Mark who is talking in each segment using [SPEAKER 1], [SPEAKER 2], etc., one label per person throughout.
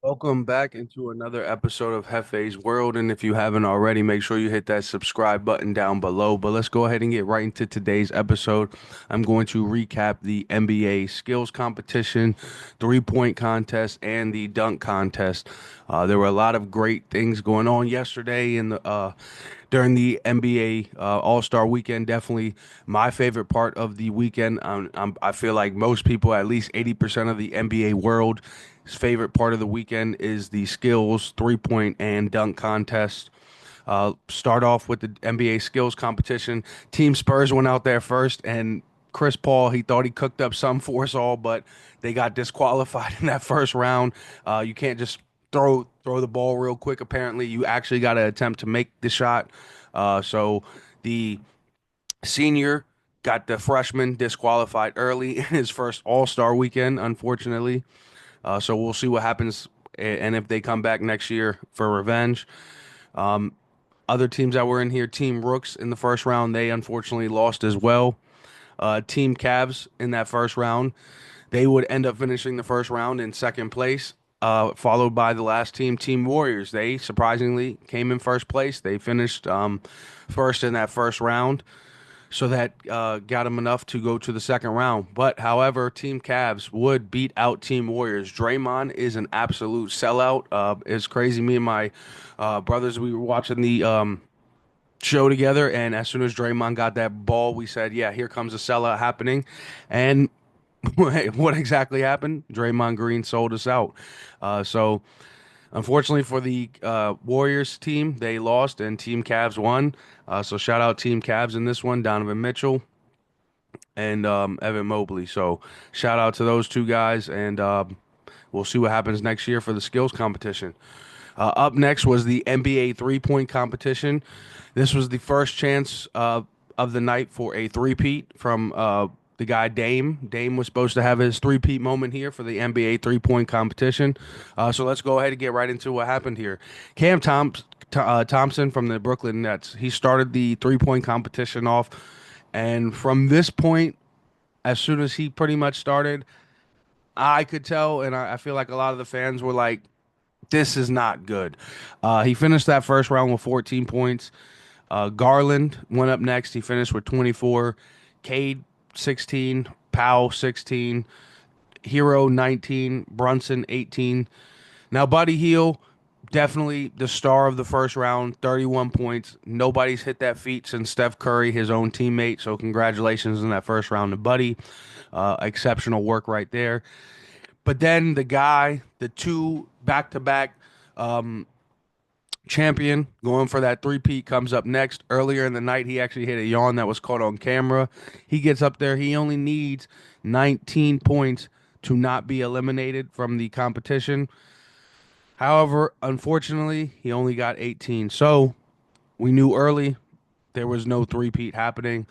[SPEAKER 1] Welcome back into another episode of Hefe's World. And if you haven't already, make sure you hit that subscribe button down below. But let's go ahead and get right into today's episode. I'm going to recap the NBA skills competition, 3-point contest, and the dunk contest. There were a lot of great things going on yesterday in the during the NBA All-Star weekend. Definitely my favorite part of the weekend. I feel like most people, at least 80% of the NBA world's favorite part of the weekend is the skills, 3-point, and dunk contest. Start off with the NBA skills competition. Team Spurs went out there first, and Chris Paul, he thought he cooked up some for us all, but they got disqualified in that first round. You can't just throw the ball real quick. Apparently, you actually got to attempt to make the shot. So the senior got the freshman disqualified early in his first All-Star weekend, unfortunately. So we'll see what happens and if they come back next year for revenge. Other teams that were in here, Team Rooks in the first round, they unfortunately lost as well. Team Cavs in that first round, they would end up finishing the first round in second place, followed by the last team, Team Warriors. They surprisingly came in first place. They finished first in that first round. So that got them enough to go to the second round. But however, Team Cavs would beat out Team Warriors. Draymond is an absolute sellout. It's crazy. Me and my brothers, we were watching the show together, and as soon as Draymond got that ball, we said, "Yeah, here comes a sellout happening." And what exactly happened? Draymond Green sold us out. So unfortunately for the Warriors team, they lost and Team Cavs won. So shout out Team Cavs in this one, Donovan Mitchell and Evan Mobley. So shout out to those two guys, and we'll see what happens next year for the skills competition. Up next was the NBA 3-point competition. This was the first chance of the night for a three-peat from the guy Dame. Dame was supposed to have his three-peat moment here for the NBA 3-point competition. So let's go ahead and get right into what happened here. Thompson from the Brooklyn Nets, he started the three-point competition off. And from this point, as soon as he pretty much started, I could tell, and I feel like a lot of the fans were like, this is not good. He finished that first round with 14 points. Garland went up next. He finished with 24. Cade, 16. Powell, 16. Hero, 19. Brunson, 18. Now, Buddy Hield, definitely the star of the first round, 31 points. Nobody's hit that feat since Steph Curry, his own teammate. So, congratulations in that first round to Buddy. Exceptional work right there. But then the two back to back champion going for that three-peat comes up next. Earlier in the night, he actually hit a yawn that was caught on camera. He gets up there. He only needs 19 points to not be eliminated from the competition. However, unfortunately, he only got 18. So we knew early there was no three-peat happening.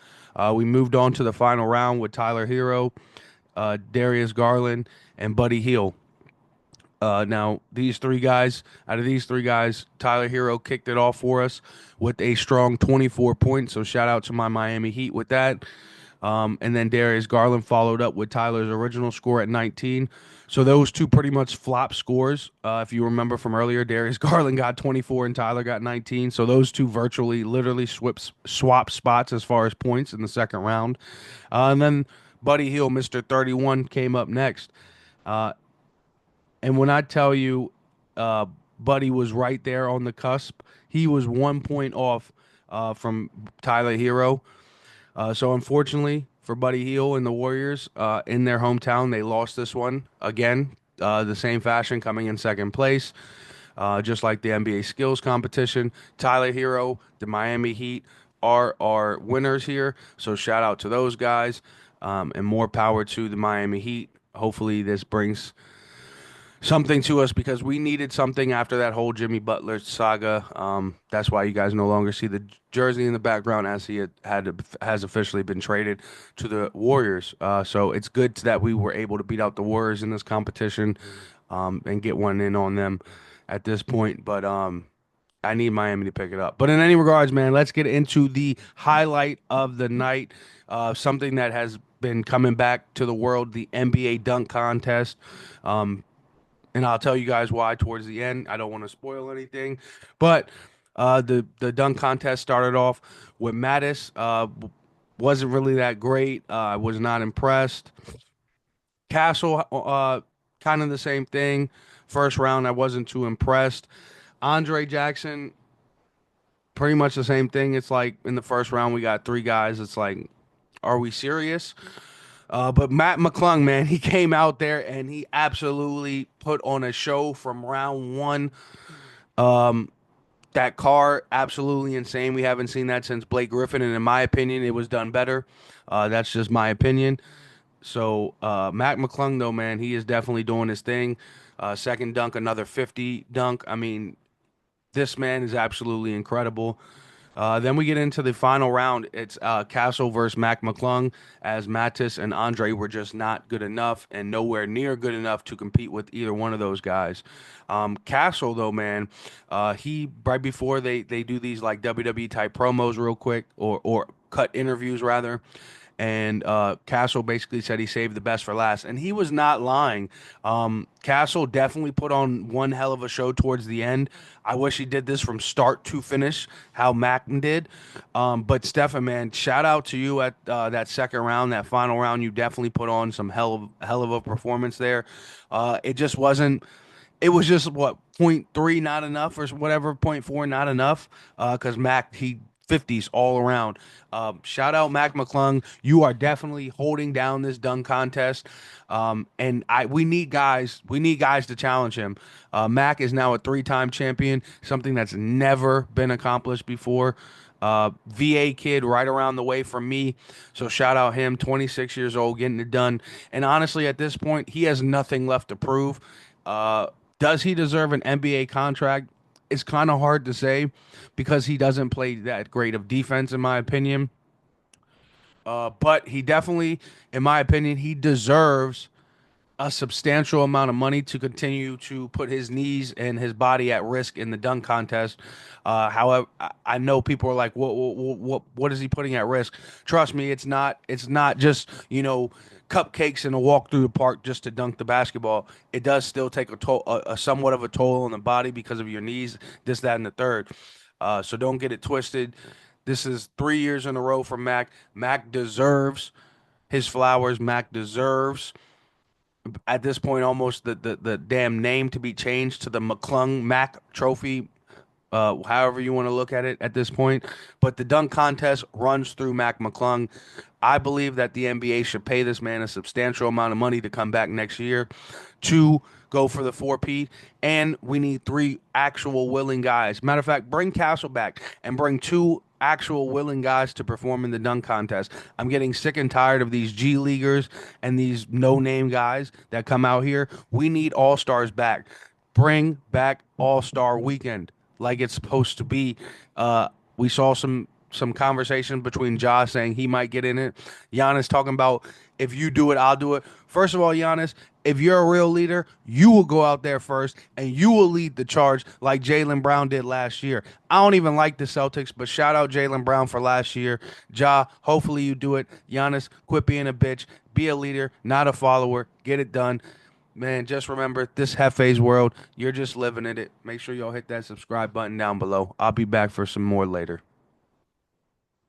[SPEAKER 1] We moved on to the final round with Tyler Hero, Darius Garland, and Buddy Hield. Now, out of these three guys, Tyler Hero kicked it off for us with a strong 24 points. So shout out to my Miami Heat with that. And then Darius Garland followed up with Tyler's original score at 19. So those two pretty much flop scores. If you remember from earlier, Darius Garland got 24 and Tyler got 19. So those two virtually, literally swap spots as far as points in the second round. And then Buddy Hield, Mr. 31, came up next. And when I tell you, uh, Buddy was right there on the cusp. He was 1 point off from Tyler Hero. So unfortunately for Buddy Hield and the Warriors in their hometown, they lost this one again. The same fashion, coming in second place, just like the NBA skills competition. Tyler Hero, the Miami Heat are our winners here. So shout out to those guys, and more power to the Miami Heat. Hopefully this brings something to us because we needed something after that whole Jimmy Butler saga. That's why you guys no longer see the jersey in the background, as he has officially been traded to the Warriors. So it's good that we were able to beat out the Warriors in this competition, and get one in on them at this point. But I need Miami to pick it up. But in any regards, man, let's get into the highlight of the night. Something that has been coming back to the world, the NBA dunk contest. Um, and I'll tell you guys why towards the end. I don't want to spoil anything, but the dunk contest started off with Mattis. Wasn't really that great. I was not impressed. Castle, kind of the same thing. First round, I wasn't too impressed. Andre Jackson, pretty much the same thing. It's like in the first round, we got three guys. It's like, are we serious? But Matt McClung, man, he came out there and he absolutely put on a show from round one. That car, absolutely insane. We haven't seen that since Blake Griffin, and in my opinion, it was done better. That's just my opinion. So Matt McClung, though, man, he is definitely doing his thing. Second dunk, another 50 dunk. I mean, this man is absolutely incredible. Then we get into the final round. It's Castle versus Mac McClung, as Mattis and Andre were just not good enough and nowhere near good enough to compete with either one of those guys. Castle, though, man, he right before they do these like WWE type promos real quick or cut interviews rather. And Castle basically said he saved the best for last, and he was not lying. Castle definitely put on one hell of a show towards the end. I wish he did this from start to finish, how Mackin did. But Stefan, man, shout out to you at that second round, that final round. You definitely put on some hell of a performance there. It just wasn't. It was just what point three not enough or whatever point four not enough because Mac he 50s all around. Shout out Mac McClung. You are definitely holding down this dunk contest. And I we need guys. We need guys to challenge him. Mac is now a three-time champion, something that's never been accomplished before. VA kid right around the way from me. So shout out him, 26 years old, getting it done. And honestly, at this point, he has nothing left to prove. Uh, does he deserve an NBA contract? It's kind of hard to say because he doesn't play that great of defense, in my opinion. But he definitely, in my opinion, he deserves a substantial amount of money to continue to put his knees and his body at risk in the dunk contest. However, I know people are like, what is he putting at risk? Trust me, it's not just cupcakes and a walk through the park just to dunk the basketball. It does still take a toll, a somewhat of a toll on the body because of your knees, this, that, and the third. So don't get it twisted. This is 3 years in a row for Mac. Mac deserves his flowers. Mac deserves at this point almost the damn name to be changed to the McClung Mac Trophy, however you want to look at it at this point. But the dunk contest runs through Mac McClung. I believe that the NBA should pay this man a substantial amount of money to come back next year to go for the four-peat. And we need three actual willing guys. Matter of fact, bring Castle back and bring two actual willing guys to perform in the dunk contest. I'm getting sick and tired of these G leaguers and these no-name guys that come out here. We need all-stars back. Bring back All-Star Weekend like it's supposed to be. We saw some conversation between Ja saying he might get in it. Giannis talking about if you do it, I'll do it. First of all, Giannis, if you're a real leader, you will go out there first and you will lead the charge like Jaylen Brown did last year. I don't even like the Celtics, but shout out Jaylen Brown for last year. Ja, hopefully you do it. Giannis, quit being a bitch. Be a leader, not a follower. Get it done. Man, just remember this Hefe's world. You're just living in it. Make sure y'all hit that subscribe button down below. I'll be back for some more later.